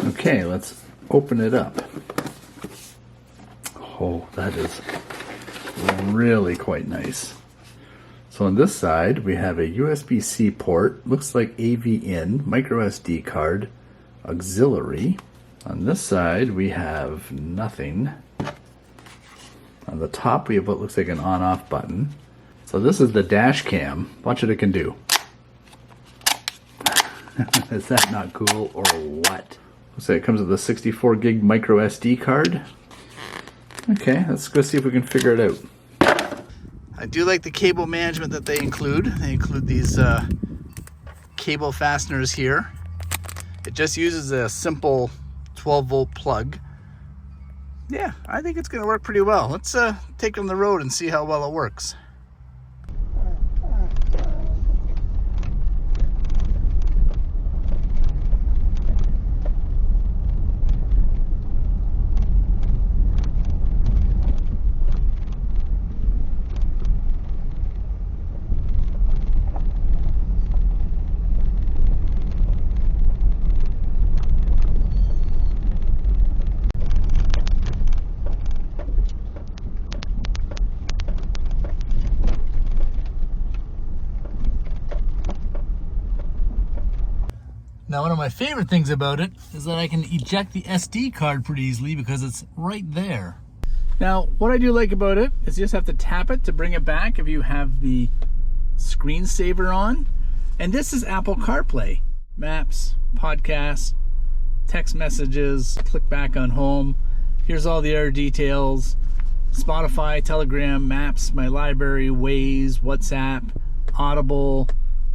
Okay, let's open it up. Oh, that is really quite nice. So on this side, we have a USB-C port, looks like AV in, micro SD card, auxiliary. On this side, we have nothing. On the top, we have what looks like an on-off button. So this is the dash cam. Watch what it can do. Is that not cool or what? Looks like it comes with a 64 gig micro SD card. Okay, let's go see if we can figure it out. I do like the cable management that they include. They include these cable fasteners here. It just uses a simple 12-volt plug. Yeah, I think it's going to work pretty well. Let's take it on the road and see how well it works. Now, one of my favorite things about it is that I can eject the SD card pretty easily because it's right there. Now, what I do like about it is you just have to tap it to bring it back if you have the screensaver on. And this is Apple CarPlay. Maps, podcasts, text messages, click back on home. Here's all the other details. Spotify, Telegram, Maps, my library, Waze, WhatsApp, Audible.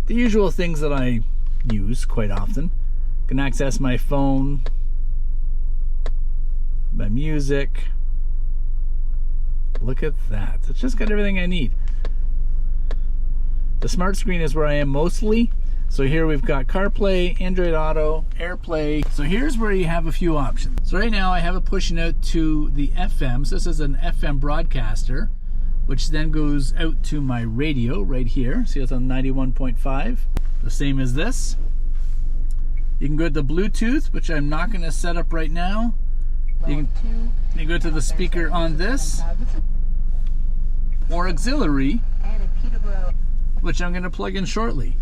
The usual things that I use quite often. Can access my phone, my music. Look at that. It's just got everything I need. The smart screen is where I am mostly. So here we've got CarPlay, Android Auto, AirPlay. So here's where you have a few options. So right now I have it pushing out to the FM. So this is an FM broadcaster, which then goes out to my radio right here. See, it's on 91.5. The same as this. You can go to the Bluetooth, which I'm not going to set up right now. You can go to the speaker on this, or auxiliary, which I'm going to plug in shortly.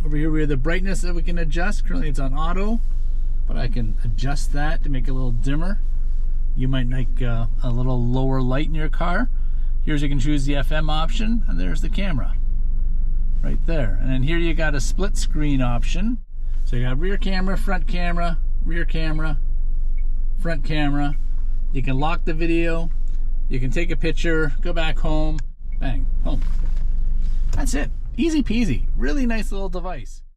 Over here we have the brightness that we can adjust. Currently it's on auto, but I can adjust that to make it a little dimmer. You might like a little lower light in your car. Here's you can choose the FM option, and there's the camera. Right there. And then here you got a split screen option. So you got rear camera, front camera, rear camera, front camera. You can lock the video. You can take a picture, go back home, bang, home. That's it. Easy peasy. Really nice little device.